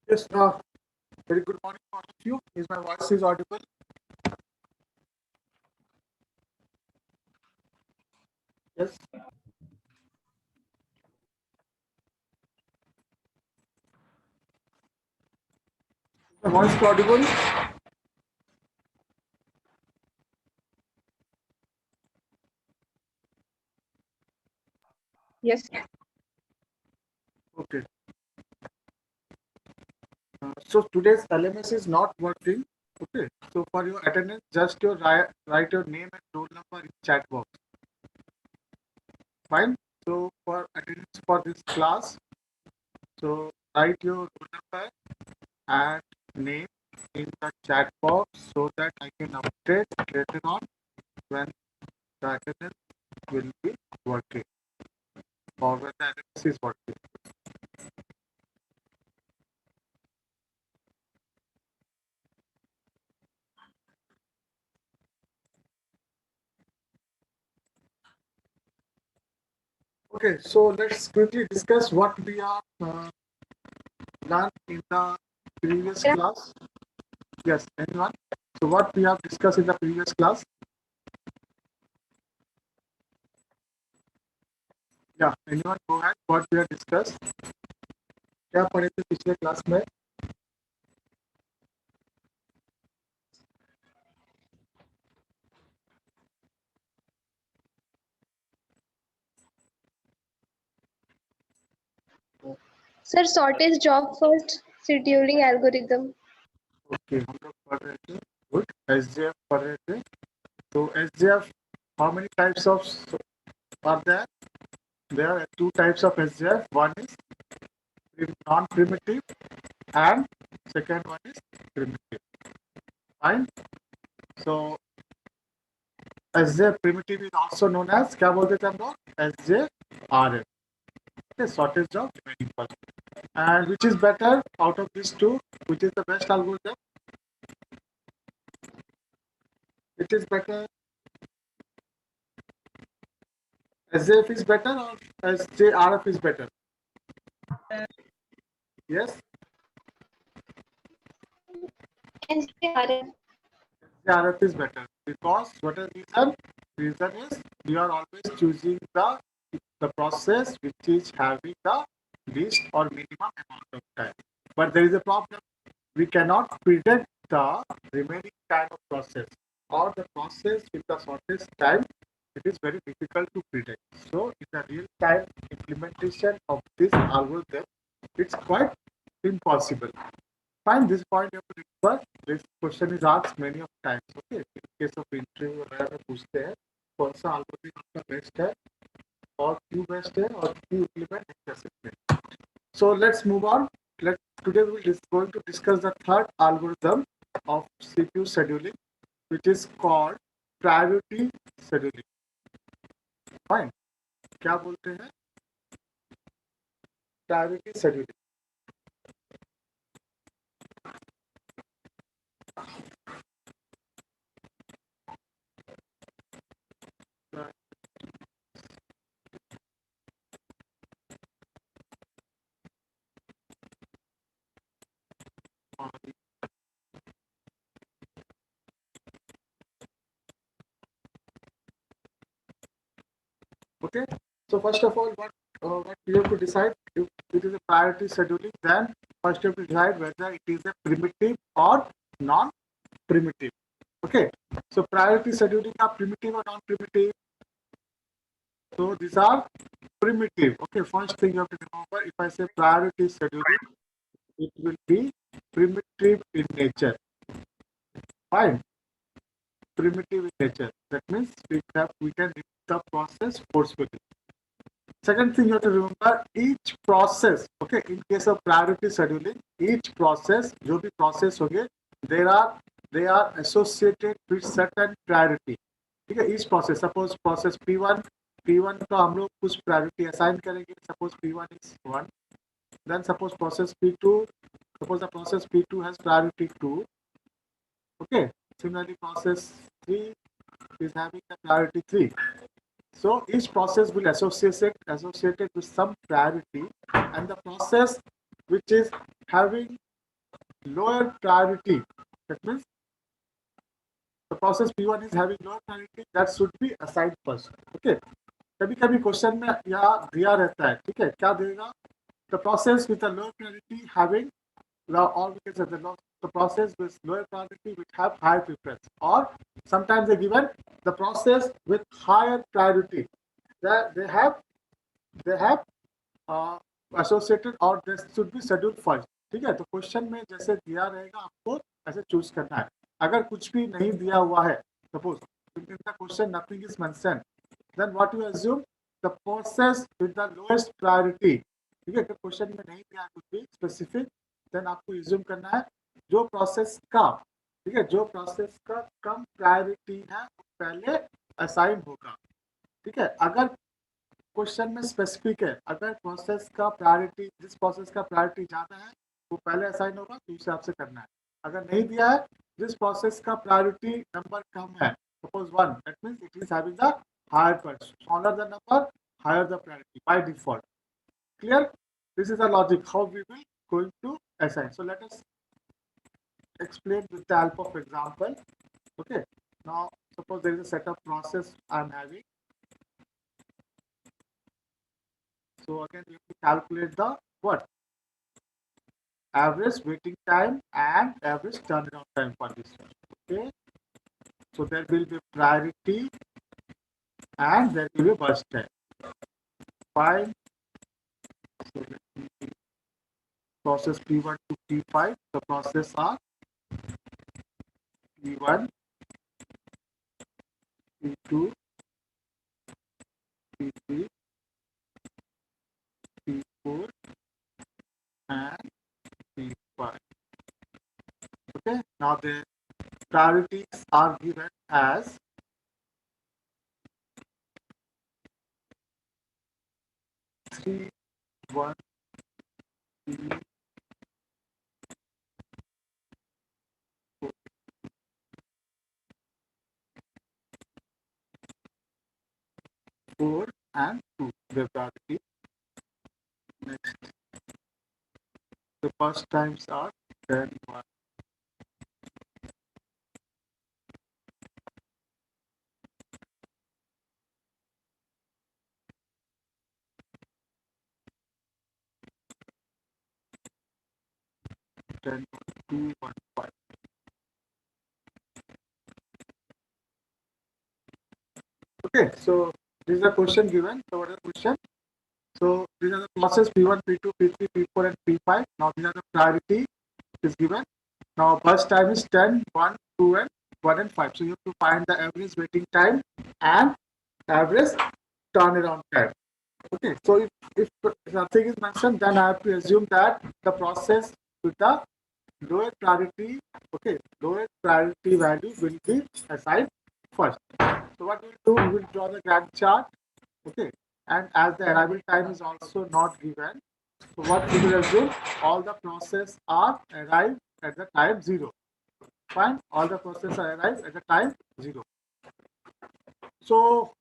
Yes, very good morning to all of you. Is my voice is audible? Yes. My voice is audible? Yes. Okay. So today's LMS is not working. Okay. So for your attendance, just write your name and roll number in chat box. Fine. So for attendance for this class, so write your roll number and name in the chat box so that I can update later on when the attendance will be working or when the LMS is working. Okay, so let's quickly discuss what we are learned in the previous class. Yes, anyone? So what we have discussed in the previous class? Yeah, anyone go ahead. What we have discussed? क्या पढ़े थे पिछले class में? Sir, shortest job first scheduling algorithm. Okay, हम लोग पढ़ रहे थे. Good. SJF पढ़ रहे थे. So SJF, how many types of are there? There are two types of SJF. One is non-primitive, and second one is primitive. Fine. So SJ primitive is also known as क्या बोलते थे हम लोग? SJRF. Okay, shortest of remaining first. And which is better out of these two? Which is the best algorithm? Which is better? SJF is better or SJRF is better? Yes, SJRF. SJRF is better because what is the reason? Reason is we are always choosing the process which is having the least or minimum amount of time. But there is a problem. We cannot predict the remaining time of process or the process with the shortest time. It is very difficult to predict. So, in the real time implementation of this algorithm, it's quite impossible. Find this point you have to remember. This question is asked many of times. Okay, in case of interview वगैरह में पूछते हैं कौन सा algorithm आपका best है और क्यों best है और क्यों implement नहीं कर सकते. So let's move on. Today we are going to discuss the third algorithm of CPU scheduling, which is called priority scheduling. Fine. क्या बोलते हैं? Priority scheduling. Okay. So first of all, what you have to decide if it is a priority scheduling. Then first you have to decide whether it is a primitive or non-primitive. Okay. So priority scheduling are primitive or non-primitive. So these are primitive. Okay. First thing you have to remember, if I say priority scheduling, it will be primitive in nature. Fine. Primitive in nature. That means we can repeat the process forcefully. Second thing you have to remember, each process, okay, in case of priority scheduling, each process, जो भी process होंगे, they are associated with certain priority. ठीक है, each process, suppose process P1 का हम लोग कुछ priority assign करेंगे, suppose P1 is 1, then suppose process P2, suppose the process P2 has priority 2, okay, similarly process 3 is having the priority 3. So each process will associated with some priority, and the process which is having lower priority, that means the process P1 is having lower priority, that should be assigned first. Okay, कभी कभी question में यहाँ दिया रहता है, ठीक है, क्या देगा, the process with a lower priority having, or we can say the process with lower priority which have higher preference, or sometimes they given the process with higher priority that they have associated और this should be schedule first. ठीक है, तो question में जैसे दिया रहेगा आपको ऐसे चूज करना है। अगर कुछ भी नहीं दिया हुआ है, suppose in the question nothing is mention, then what you assume the process with the lowest priority. ठीक है, तो क्वेश्चन में नहीं दिया कुछ भी स्पेसिफिक, देन आपको अज्यूम करना है जो प्रोसेस का, ठीक है, जो प्रोसेस का कम प्रायोरिटी है वो पहले असाइन होगा। ठीक है, अगर क्वेश्चन में स्पेसिफिक है, अगर प्रोसेस का प्रायोरिटी, जिस प्रोसेस का प्रायोरिटी ज्यादा है वो पहले असाइन होगा, तो उस हिसाब से करना है। अगर नहीं दिया है, जिस प्रोसेस का प्रायोरिटी नंबर कम है, suppose 1, that means it is having the higher priority, smaller the number higher the priority by default. Clear, this is the logic how we will going to assign. So let us explain with the help of example. Okay, now suppose there is a set of process I am having. So again, we have to calculate the what? Average waiting time and average turnaround time for this one. Okay. So there will be priority and there will be burst time. Fine. So let me process P1 to P5. The process are P1, P2, P3, P4, and P5. Okay. Now the priorities are given as 3, 1, 3, 4, and 2. The priority. Next, the first times are 10, 1, 10, 2, 1, 5. Okay, so this is a question given. So what is the question? So these are the process P1, P2, P3, P4, and P5. Now these are the priority is given. Now burst time is 10, 1, 2, and 1 and 5. So you have to find the average waiting time and average turnaround time. Okay, so if nothing is mentioned, then I have to assume that the process with the lower priority, okay, lower priority value will be assigned first. So what we will do, we will draw the Gantt chart, okay, and as the arrival time is also not given, so what we will assume, all the process are arrived at the time 0. Fine, all the process are arrived at the time 0. So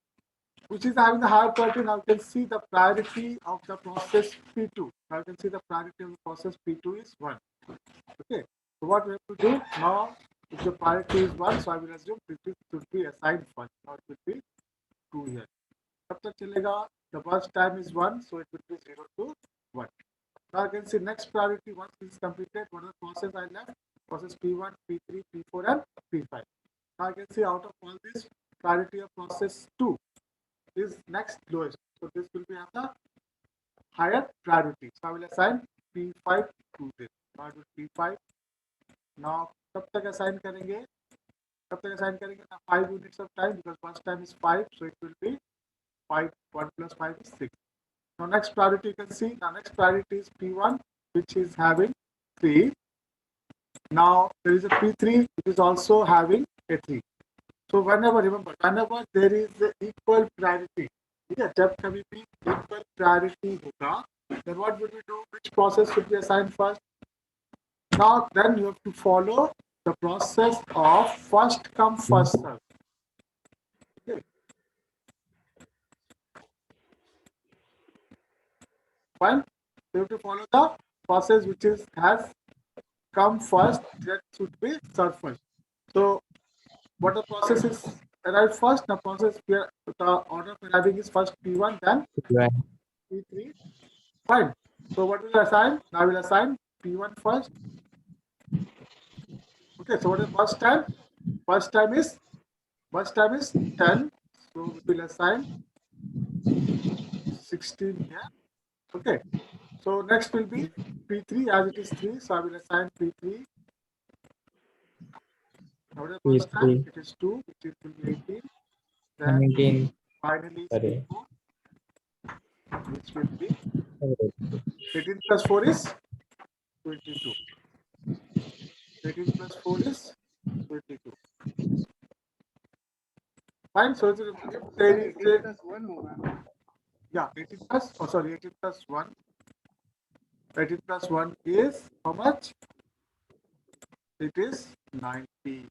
which is having the higher priority. Now you can see the priority of the process P2. Now you can see the priority of the process P2 is 1. Okay. So what we have to do now, if the priority is 1, so I will assume P2 should be assigned first. Now it will be 2 here. तब तक चलेगा, the burst time is 1, so it will be 0 to 1. Now you can see next priority, once this is completed, what are the process I left? Process P1, P3, P4, and P5. Now you can see out of all this, priority of process 2 is next lowest. So this will be at the higher priority. So I will assign P5 to this. Now it will P5. Now कब तक assign करेंगे? कब तक assign करेंगे? Now 5 units of time, because first time is 5, so it will be 5. 1 plus 5 is 6. Now next priority you can see. Now next priority is P1, which is having 3. Now there is a P3, which is also having a 3. So whenever, remember, whenever there is the equal priority, ठीक है, जब कभी भी equal priority होगा, then what would we do? Which process should be assigned first? Now then you have to follow the process of first come first serve. Okay. Fine. You have to follow the process which is has come first, that should be served first. So what the process is arrived first, the process where the order of arriving is first P1, then P3. Fine. So what will assign? Now we'll assign P1 first. Okay, so what is first time? First time is 10. So we will assign 16 here. Okay. So next will be P3 as it is 3. So I will assign P3. Now the first time it is 2, which will be 18. Then 17. finally is Sorry. P4, which will be 18 plus 4 is 22. 18 plus 4 is 22. Fine. So if there is yeah, 18 plus, oh sorry, 18 plus 1. 18 plus 1 is how much? It is 90.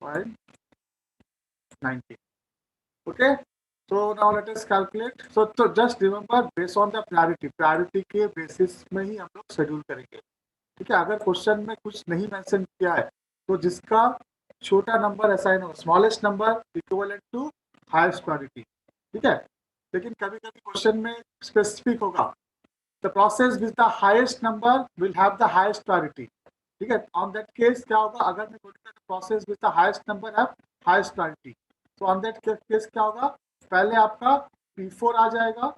Fine. 90. Okay. So now let us calculate. So just remember based on the priority के basis में ही हम लोग schedule करेंगे. ठीक है. अगर question में कुछ नहीं मेंशन किया है तो जिसका छोटा नंबर असाइन होगा, smallest number equivalent to highest priority. ठीक है. लेकिन कभी कभी क्वेश्चन में स्पेसिफिक होगा, the process with the highest number will have the highest priority. ठीक है. On that case क्या होगा, अगर मैं बोलूँगा process with the highest number have highest priority, so on that case क्या होगा, पहले आपका P4 आ जाएगा.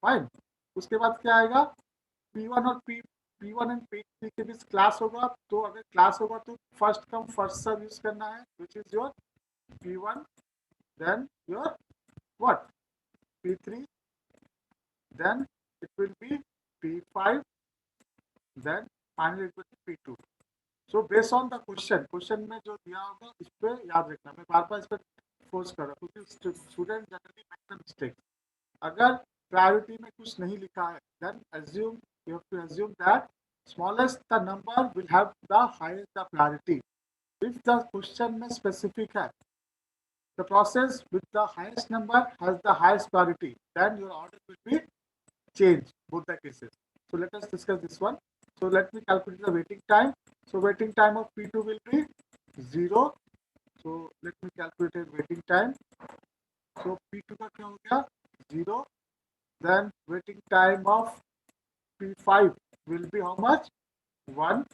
फाइन. उसके बाद क्या आएगा, P1 और P1 एंड P3 के बीच क्लास होगा. तो अगर क्लास होगा तो first come first serve use करना है, which is your P1, then your what, P3, then it will be P5, then finally it will be P2. So based on the question में जो दिया होगा इस पे याद रखना. मैं बार-बार इस पे फोर्स कर रहा हूँ क्योंकि student generally make the mistake. अगर प्रायोरिटी में कुछ नहीं लिखा है, then assume, you have to assume that smallest the number will have the highest the priority. If the question में specific है, the process with the highest number has the highest priority, then your order will be changed both the cases. So let us discuss this one. So let me calculate the waiting time. So waiting time of P2 will be 0. So let me calculate waiting time. So P2 का क्या हो गया, 0. Then waiting time of P5 will be how much, 1.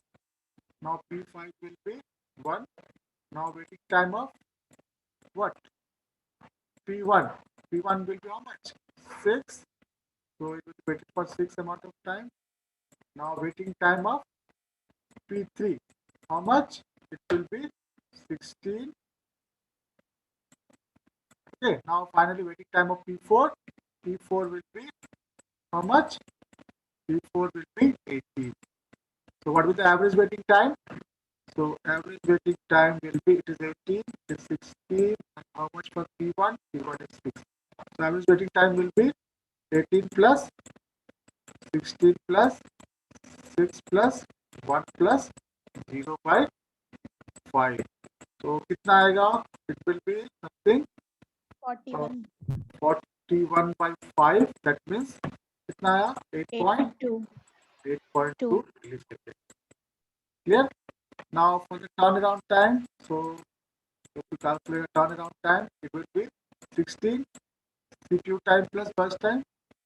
Now P5 will be 1. Now waiting time of what, P1. P1 will be how much, 6. So it will be waiting for 6 amount of time. Now waiting time of P3, how much, it will be 16. Okay. Now finally waiting time of P4. P4 will be how much, P4 will be 18. So what will the average waiting time? So average waiting time will be, it is 18, it is 16, and how much for P1? P1 is 6. So average waiting time will be 18 plus 16 plus 6 plus 1 plus 0 by 5. So कितना आएगा? It will be something 41. 41 by 5. That means कितना आया? 8.2. 8.2 milliseconds. Clear? Now for the turnaround time, so if you calculate the turnaround time, it will be 16 CPU time plus burst time.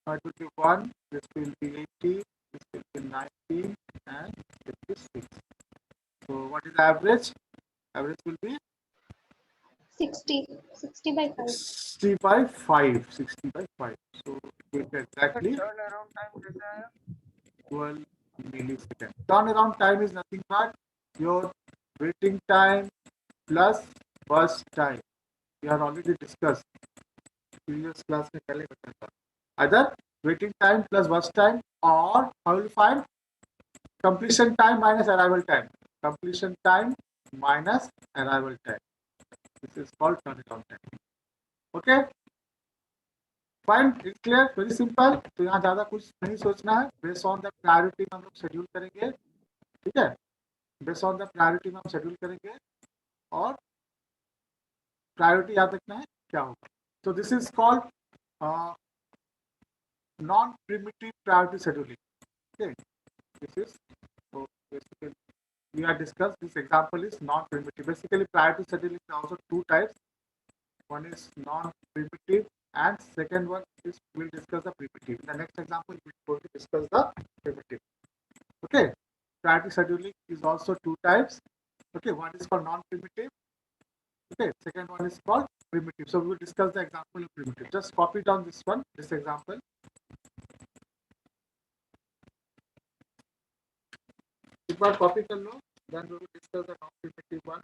Now it will be 1, this will be 80, this will be 19, and this will be 6. So what is the average? Average will be 60 by 5. 60 by 5. 60 by 5. So it will be exactly 12 milliseconds. Turnaround time is nothing but your waiting time plus burst time. We have already discussed previous class में पहले बताया था. Either waiting time plus burst time, or how will you find completion time minus arrival time. Completion time minus arrival time. This is called turnaround time. Okay. Fine. It's clear. Very simple. तो यहाँ ज़्यादा कुछ नहीं सोचना है. Based on the priority में हम लोग schedule करेंगे. ठीक है. Based on the priority में हम schedule करेंगे और priority याद रखना है क्या होगा. So this is called non-primitive priority scheduling. Okay. This is basically we have discussed. This example is non-primitive. Basically, priority scheduling is also two types. One is non-primitive, and second one is we'll discuss the primitive. In the next example, we're going to discuss the primitive. Okay, priority scheduling is also two types. Okay, one is called non-primitive. Okay, second one is called primitive. So we will discuss the example of primitive. Just copy down this one, this example. एक बार copy कर लो, then we will discuss the non-primitive one.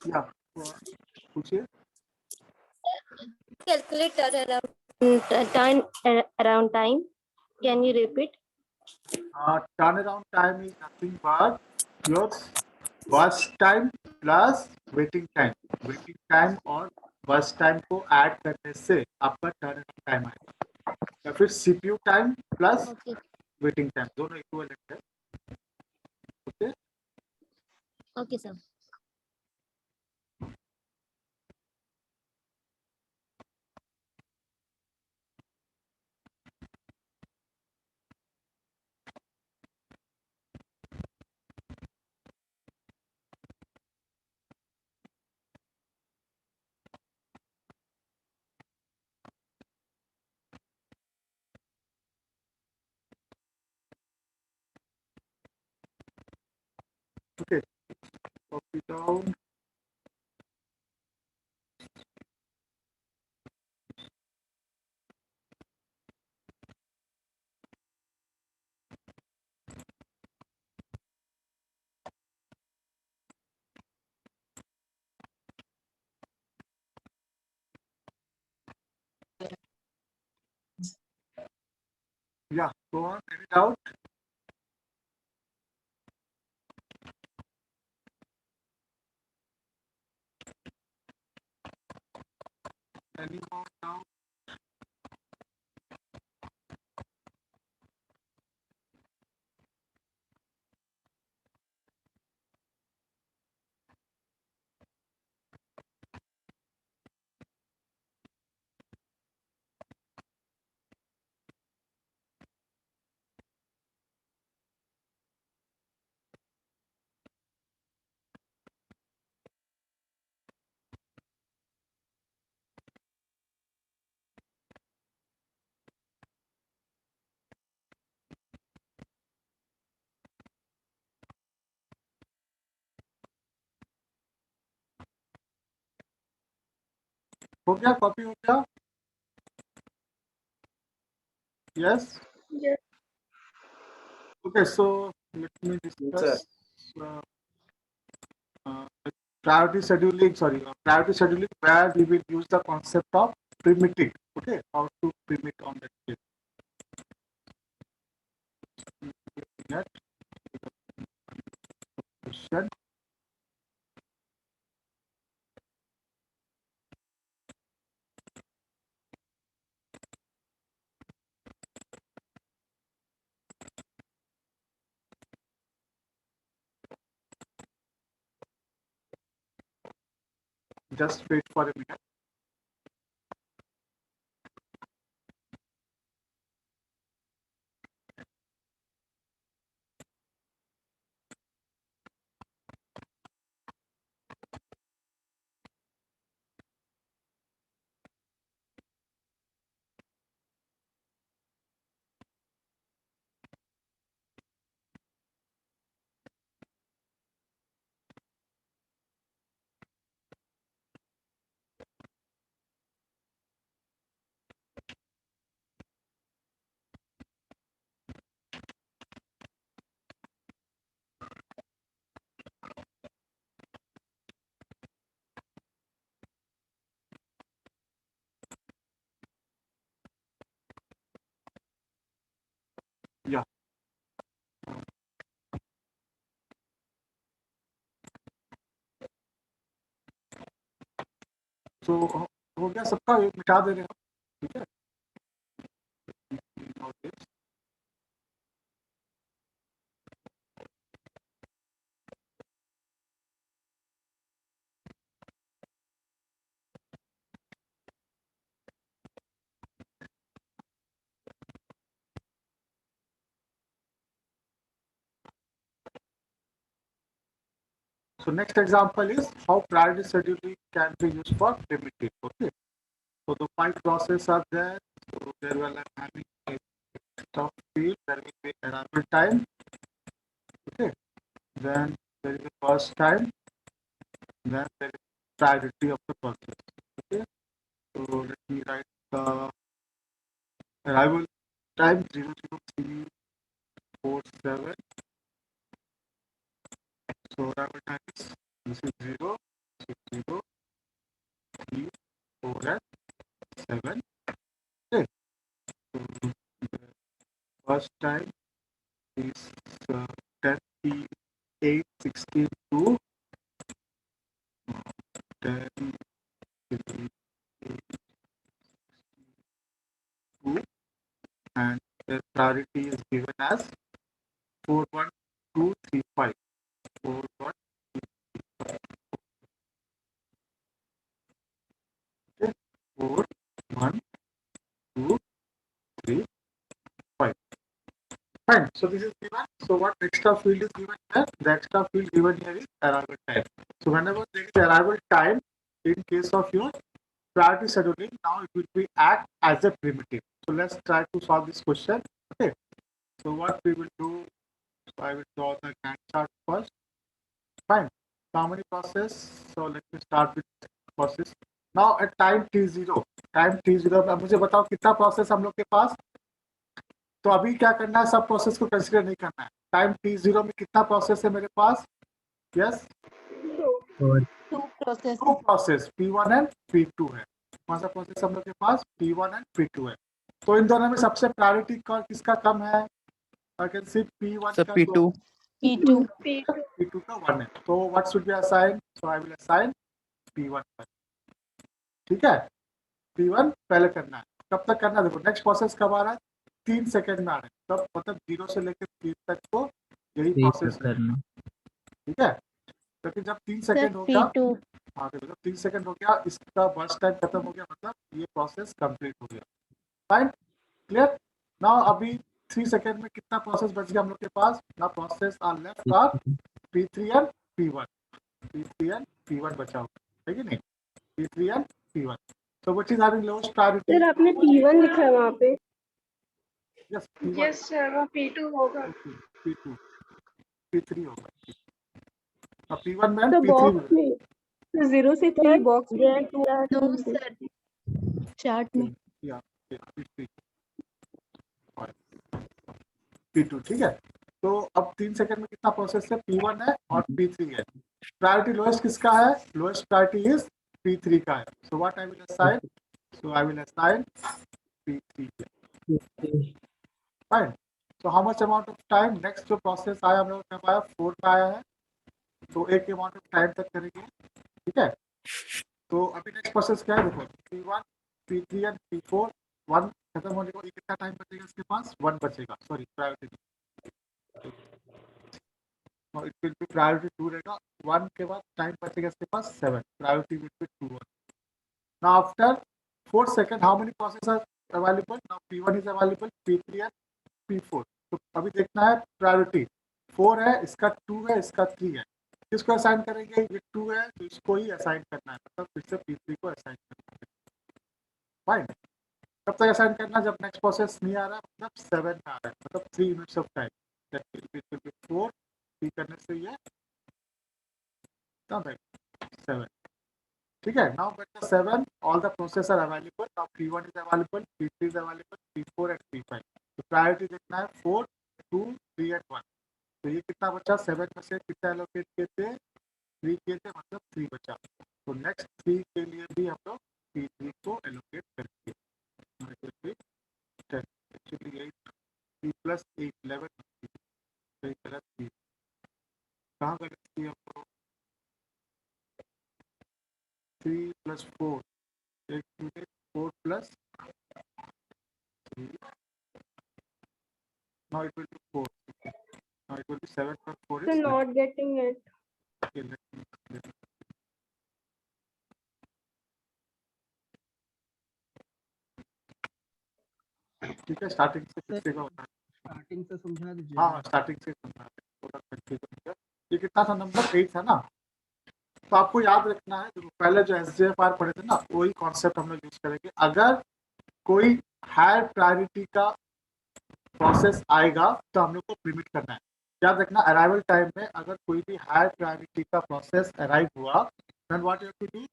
Yeah, पूछिए. Calculate turnaround time. Can you repeat? Turnaround time is nothing but your burst time plus waiting time. Waiting time और burst time को add करने से आपका turnaround time आएगा. या फिर CPU time plus Okay. waiting time दोनों equivalent है. Okay. Okay, sir. Okay. Copy down. Yeah, go on. Any doubt? Any more doubt? हो गया? कॉपी हो गया? Yes. Yes. Okay, so let me discuss uh, priority scheduling. Sorry, priority scheduling where we will use the concept of primitive. Okay, how to primit on that case. That question. Just wait for a minute. सो हो गया सबका, एक मिटा दे रहे हैं, ठीक है। So next example is how priority scheduling can be used for primitive. Okay. So the 5 processes are there. So there will be having a stop field, there will be arrival time. Okay. Then there is a first time. Then there is priority of the process. Okay. So let me write the arrival time 00347. So arrival time is this is 0, 0, 3, 4, and 7. Okay. So the first time is 10 P 862 10 P 862 and the priority is given as 41235 41235 okay 41235 fine. So this is given. So what extra field is given here? The extra field given here is arrival time. So whenever there is arrival time in case of your priority scheduling, now it will be act as a primitive. So let's try to solve this question. Okay. So what we will do, so I will draw the Gantt chart first. Fine. So how many process? So let me start with process. Now at time t0, time t0 अब मुझे बताओ कितना process हम लोग के पास। तो अभी क्या करना है, सब प्रोसेस को कंसीडर नहीं करना है। टाइम t0 में कितना प्रोसेस है मेरे पास? Yes, Two processes. Two process P1 and P2 है। कौन सा प्रोसेस हम लोग के पास? P1 एंड P2 है। तो इन दोनों में सबसे प्रायोरिटी किसका कम है? आई कैन सी P1 का P2. P2. P2 का 1 है। तो what should be assign? So I will assign P1 पर। ठीक है, P1 पहले करना है। कब तक करना है देखो, नेक्स्ट प्रोसेस कब आ रहा है? 3 सेकंड में आ रहा है, तब मतलब 0 से लेकर 3 तक को यही प्रोसेस करना। ठीक है, क्योंकि जब 3 सेकंड हो गया, P2. हाँ तो जब 3 सेकंड हो गया, इसका बर्स्ट टाइम खत्म हो गया, मतलब ये प्रोसेस कंप्लीट हो गया। Fine, clear. नाउ अभी 3 सेकंड में कितना प्रोसेस बच गया हम लोग के पास? ना process are left are P3 and P1। P3 and P1 बचा हुआ है कि नहीं? P3 and P1। So which is having lowest priority? Sir आपने P1 लिखा है वहाँ पे। Yes, P1. यस सर, वो P2 होगा। P2, P3 होगा। अब P1 में तो P3 बॉक्स में में 0 से 3 बॉक्स में No, sir. Chart में. या P3 P2, ठीक है। तो अब 3 सेकंड में कितना प्रोसेस है? P1 है और P3 है। प्रायोरिटी लोएस्ट किसका है? लोएस्ट प्रायोरिटी इज P3 का है। So what I will assign? So I will assign P3। Fine. तो how much amount of time? Next जो प्रोसेस आया हम लोग ने पाया 4 का आया है, तो एक अमाउंट ऑफ टाइम तक करेंगे। ठीक है, तो अभी नेक्स्ट प्रोसेस क्या है देखो, P1 P3 एंड P4 1 खत्म होने को कितना टाइम बचेगा इसके पास? 1 बचेगा, sorry priority it will be priority 2 रहेगा। 1 के बाद टाइम बचेगा इसके पास 7, priority will be 2 1। Now after 4 second how many process are available? Now P1 is available, P3 and P4। तो अभी देखना है प्रायोरिटी 4 है, इसका 2 है, इसका 3 है। किसको असाइन करेंगे? ये 2 है तो इसको ही असाइन करना है, मतलब फिर से P3 को असाइन करना है। फाइन। कब तक असाइन करना? जब नेक्स्ट प्रोसेस नहीं आ रहा, मतलब 7 में आ रहा है, मतलब 3 यूनिट्स ऑफ टाइम। 4 3 करने से ये 7। ठीक है, now but the 7 all the process are available. Now P1 is available, P3 is available, P4 and P5। तो प्रायोरिटी देखना है 4 2 3 एंड 1। तो ये कितना बचा? 7 में से कितना एलोकेट किए थे? 3 किए थे, मतलब 3 बचा। तो नेक्स्ट 3 के लिए भी हम लोग P3 को एलोकेट करेंगे। एक्चुअली 8 3 प्लस 8 11 सही गलत थी, कहाँ गलत थी? हमको 3 प्लस 4 एक unit 4 plus 3, now it will be 4, now it will be 7 plus 4 So is 9. not getting it. Okay, let me ठीक है, स्टार्टिंग से किससे का होता है, स्टार्टिंग से समझा दीजिए। हाँ स्टार्टिंग से समझा रहे हैं, थोड़ा कंफ्यूजन हो गया। ये कितना था नंबर 8 था ना, तो आपको याद रखना है, देखो पहले जो SJFR पढ़े थे ना वही कॉन्सेप्ट हम लोग यूज करेंगे। अगर कोई हायर प्रायोरिटी का प्रोसेस आएगा तो हम लोग को प्रिमिट करना है। याद रखना, अराइवल टाइम में अगर कोई भी हायर प्रायोरिटी का प्रोसेस अराइव हुआ, then what you have to do,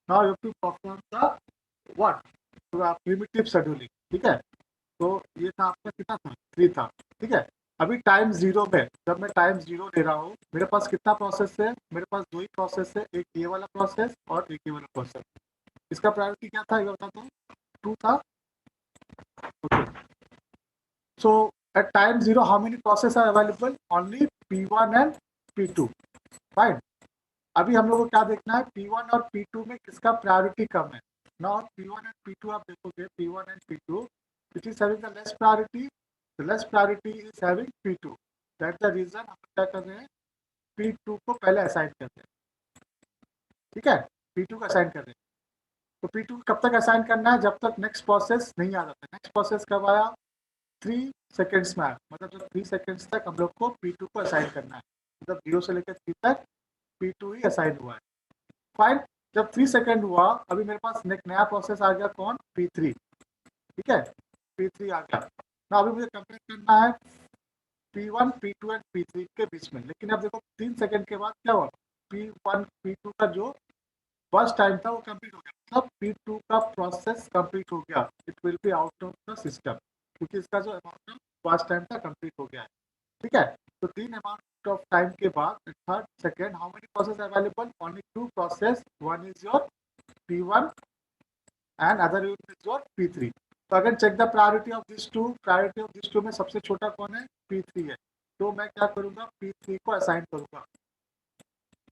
now you have to perform the what, primitive scheduling. ठीक है, तो ये था आपका कितना था, 3 था। ठीक है, अभी टाइम 0 में, जब मैं टाइम 0 ले रहा हूँ, मेरे पास कितना प्रोसेस है, मेरे पास 2 ही प्रोसेस है, एक ये वाला प्रोसेस और एक ये वाला प्रोसेस। इसका प्रायोरिटी क्या था ये बताता हूँ, 2 था। Okay, so at time 0 how many processes are available, only P1 and P2, fine। अभी हम लोग को क्या देखना है, P1 और P2 में किसका प्रायोरिटी कम है। नाउ P1 एंड P2 आप देखोगे, P1 and P2 which is having the less priority, the less priority is having P2, that's the reason हम क्या कर रहे हैं, P2 को पहले असाइन कर रहे हैं। ठीक है, P2 को असाइन कर रहे हैं, तो P2 कब तक असाइन करना है, जब तक नेक्स्ट प्रोसेस नहीं आ जाता। नेक्स्ट प्रोसेस कब आया, 3 सेकेंड्स में आया, मतलब जब 3 सेकेंड्स तक हम लोग को P2 को असाइन करना है, मतलब 0 से लेकर 3 तक P2 ही असाइन हुआ है। फाइन, जब 3 सेकेंड हुआ, अभी मेरे पास एक नया प्रोसेस आ गया, कौन, P3। ठीक है, P3 आ गया ना, अभी मुझे कंपेयर करना है P1, P2 एंड P3 के बीच में। लेकिन अब देखो 3 सेकेंड के बाद क्या हुआ, P1 P2 का जो फर्स्ट टाइम था वो कंप्लीट हो गया, मतलब P2 का प्रोसेस कंप्लीट हो गया, it will be out of the system, क्योंकि इसका जो अमाउंट ऑफ फर्स्ट टाइम था कंप्लीट हो गया है। ठीक है, तो 3 अमाउंट ऑफ टाइम के बाद third second, how many process available, only 2 process, one is your P1 and other is your P3। तो अगर check the priority of this two, priority of this two में सबसे छोटा कौन है, P3 है, तो मैं क्या करूंगा, P3 को असाइन करूंगा।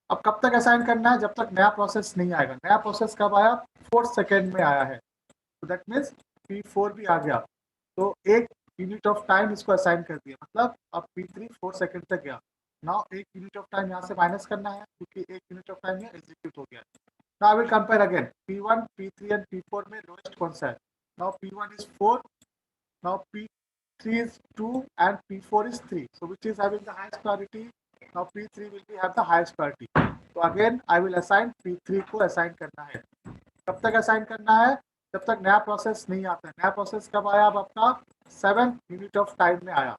अब कब तक असाइन करना है, जब तक नया प्रोसेस नहीं आएगा। नया प्रोसेस कब आया, 4 सेकेंड में आया है, तो दैट मीन्स P4 भी आ गया, तो एक यूनिट ऑफ टाइम इसको असाइन कर दिया, मतलब अब P3 4 सेकेंड तक गया। नाउ एक यूनिट ऑफ टाइम यहाँ से माइनस करना है, क्योंकि एक यूनिट ऑफ टाइम यहाँ एग्जीक्यूट हो गया। Now I will compare again, P1, P3 and P4 में लोएस्ट कौन सा है। Now P1 is 4, now P3 is 2 and P4 is 3, so which is having the highest priority, now P3 will be have the highest priority, so again I will assign P3 को assign करना है। कब तक assign करना है, जब तक नया प्रोसेस नहीं आता है। नया प्रोसेस कब आया, अब आपका 7 यूनिट ऑफ टाइम में आया,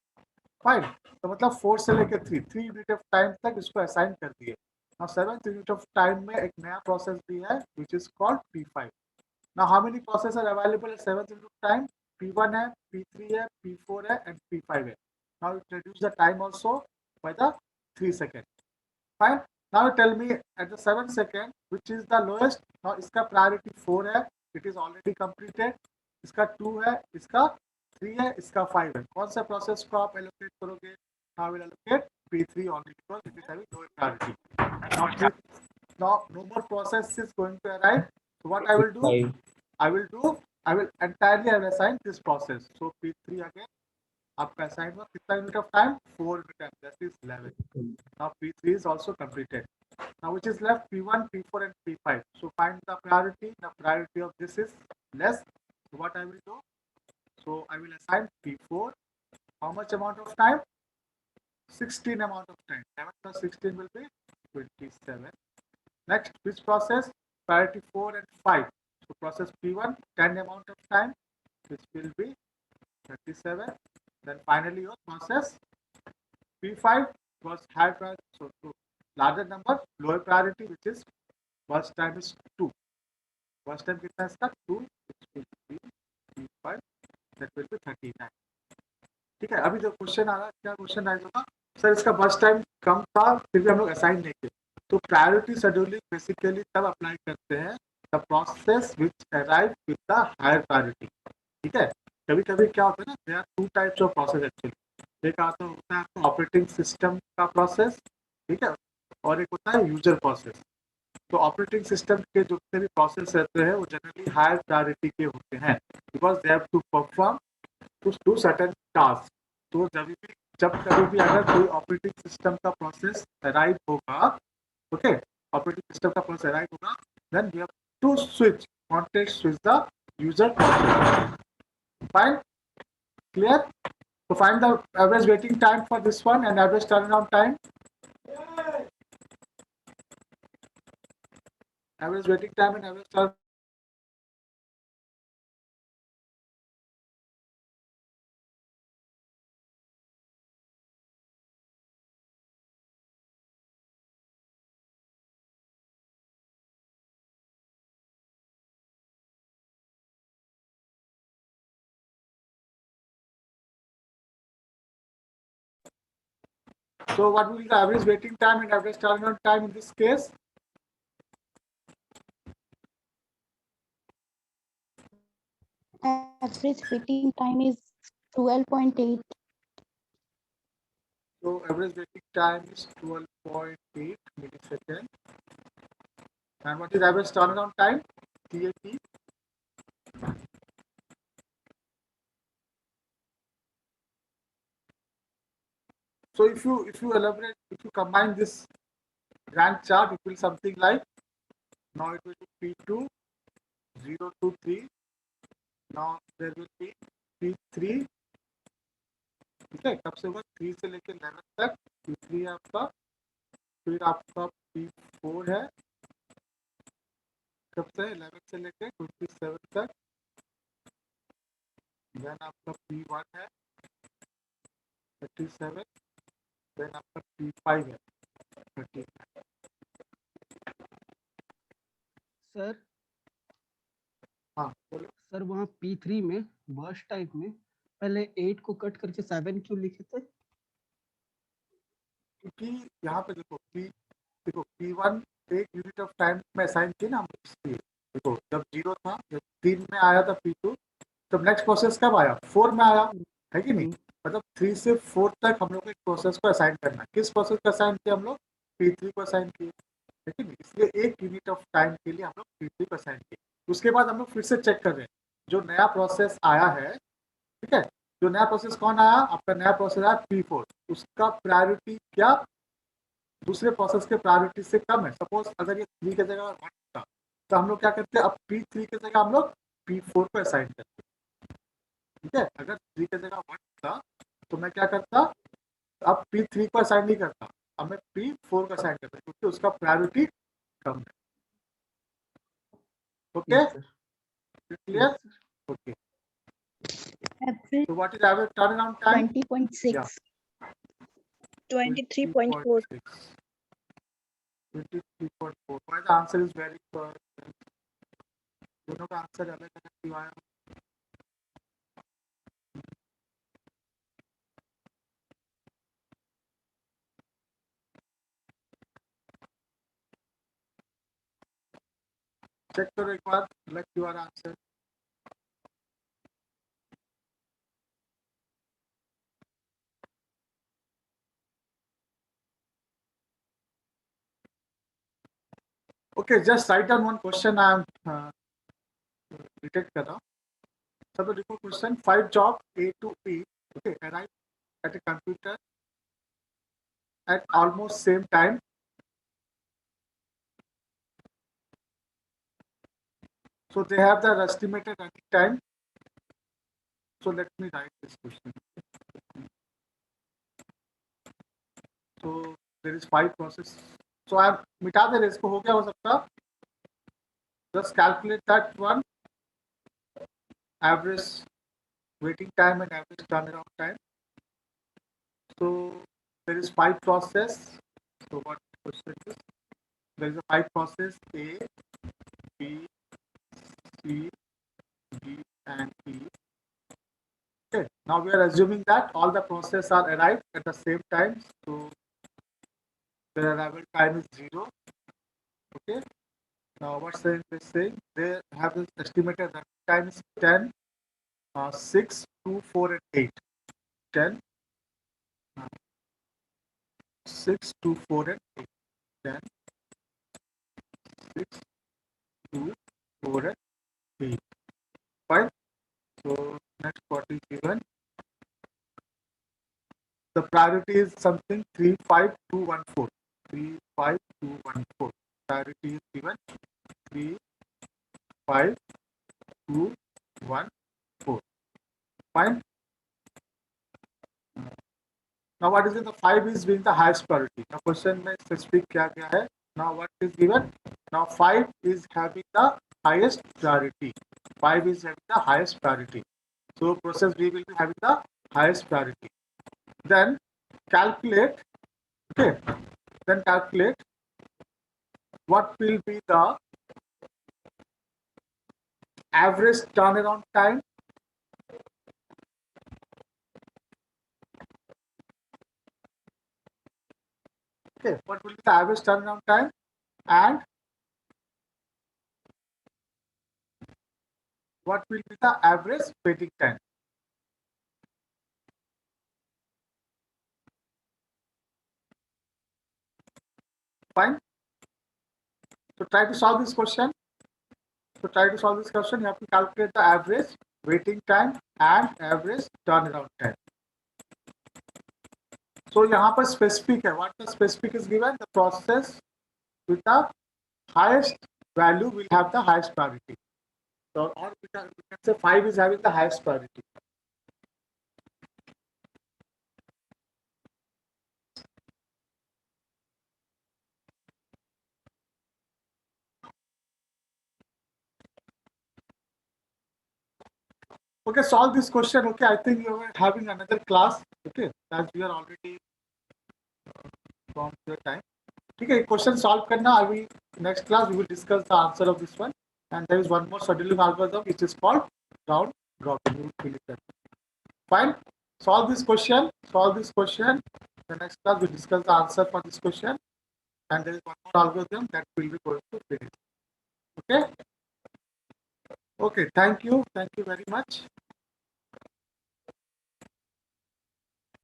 फाइन, तो मतलब 4 से लेकर 3 यूनिट ऑफ टाइम तक इसको असाइन कर दिए। now 7th unit of time में एक नया प्रोसेस भी है which is called P5। now how many processes are available at 7th unit of time, P1 है, P3 है, P4 है and P5 है। now it reduce the time also by the 3 seconds, fine। now tell me at the 7th second which is the lowest। now इसका priority 4 है, it is already completed, इसका 2 है, इसका 3 है, इसका 5 है, कौन सा प्रोसेस को आप एलोकेट करोगे, now will allocate P3 only because it is having lower priority। now no more process is going to arrive, so what I will do, I will entirely I will assign this process, so P3 again आपका assign हुआ कितना unit of time, 4 unit time, that is 11। now P3 is also completed, now which is left, P1, P4 and P5, so find the priority of this is less, so what I will do, so I will assign P4 how much amount of time, 16 amount of time, 11 plus 16 will be 27। next which process, priority 4 and 5, so process P1 10 amount of time, which will be 37, then finally your process P5 was high priority, so to larger number, lower priority, which is first time is 2, first time कितना इसका 2, which will be P5, that will be 39। ठीक है, अभी जो question आ रहा है, क्या question आया होगा, सर इसका बस टाइम कम था फिर भी हम लोग असाइन नहीं किए, तो प्रायोरिटी शेड्यूलिंग बेसिकली तब अप्लाई करते हैं the process which arrive with the higher priority. ठीक है, कभी कभी क्या होता है ना, there are 2 types of process actually, एक आता होता है ऑपरेटिंग सिस्टम का प्रोसेस, ठीक है, और एक होता है यूजर प्रोसेस। तो ऑपरेटिंग सिस्टम के जितने भी प्रोसेस रहते हैं वो जनरली हायर प्रायोरिटी के होते हैं, because they have to perform to do certain task. तो जब कभी भी अगर कोई ऑपरेटिंग सिस्टम का प्रोसेस अराइव होगा, ओके, ऑपरेटिंग सिस्टम का प्रोसेस अराइव होगा, then we have to switch context switch the user process. Fine, clear? So find the average waiting time for this one and average turnaround time. Average waiting time and average turnaround. So what will be the average waiting time and average turnaround time in this case? Average waiting time is 12.8. So average waiting time is 12.8 milliseconds. And what is average turnaround time? TAT. So if you elaborate, if you combine this Gantt chart, it will be something like, now it will be P2 0 to 3. Now there will be P3, ठीक है, कब से होगा 3 से लेकर 11 तक, P3 है आपका, फिर आपका P4 है कब से 11 से लेकर 27 तक, देन आपका P1 है 37, देन आपका P5 है 30। सर हाँ बोलो। सर वहाँ P3 में बर्स्ट टाइप में पहले 8 को कट करके 7 क्यों लिखे थे? क्योंकि यहाँ पे देखो P1 एक यूनिट ऑफ टाइम में असाइन किया ना हम इसलिए। देखो जब 0 था, जब 3 में आया था P2, तब नेक्स्ट प्रोसेस कब आया? 4 में आया, है कि नहीं? मतलब 3 से 4 तक हम लोग एक प्रोसेस को असाइन करना है। किस प्रोसेस को असाइन किया हम लोग? P3 को असाइन किए, है कि नहीं? इसलिए एक यूनिट ऑफ टाइम के लिए हम लोग P3 को असाइन किए। उसके बाद हम लोग फिर से चेक कर रहे हैं जो नया प्रोसेस आया है, ठीक है, जो नया प्रोसेस कौन आया? आपका नया प्रोसेस आया P4, उसका प्रायोरिटी क्या दूसरे प्रोसेस के प्रायोरिटी से कम है। सपोज अगर ये 3 की जगह 1 था, तो हम लोग क्या करते हैं, अब P3 की जगह हम लोग P4 को असाइन करते हैं, ठीक है। अगर 3 की जगह 1 था तो मैं क्या करता, अब P3 को असाइन नहीं करता, अब मैं P4 को असाइन करता, क्योंकि उसका प्रायोरिटी कम है। Okay, clear? Okay, Average so what is average turnaround time? 20.6. Yeah. 23.4. 23.4. Why the answer is very दोनों का आंसर अलग अलग क्यों आया? चेक करो एक बार, अलग क्यों आ रहा answer? Okay, just write down one question I am detect कर रहा हूँ। सब देखो question, 5 job A to E, okay, arrive at a computer at almost same time. So they have the estimated running time. So let me write this question. So there is 5 process. So I मिटा दे रहे इसको, हो गया हो सकता। Just calculate that one, average waiting time and average turnaround time. So there is 5 process. So what question is? There is a 5 process A, B, C, D, and E. Okay. Now we are assuming that all the processes are arrived at the same time. So their arrival time is 0. Okay. Now what's the saying? They have this estimated running time is 10, 6, 2, 4, and 8. 10, 6, 2, 4, and 8. 10, 6, 2, 4 and 3. Fine. So next what is given? The priority is something 35214. 35214. Priority is given 35214. Fine. Now what is it? The 5 is being the highest priority. Now question में specific क्या क्या है? Now what is given? Now 5 is having the highest priority. 5 is having the highest priority. So process B will be having the highest priority. Then calculate. Okay. Then calculate what will be the average turnaround time. Okay, what will be the average turnaround time and what will be the average waiting time? Fine. So try to solve this question. You have to calculate the average waiting time and average turnaround time. So यहाँ पर specific है. What the specific is given? The process with the highest value will have the highest priority. So or we can say 5 is having the highest priority. Okay, solve this question. Okay, I think you are having another class. Okay, as we are already from your time. Okay, question solve करना. I will next class we will discuss the answer of this one. And there is one more scheduling algorithm which is called round robin. You will fill it. Fine. Solve this question. The next class we discuss the answer for this question. And there is one more algorithm that will be going to finish. Okay. Okay. Thank you. Thank you very much.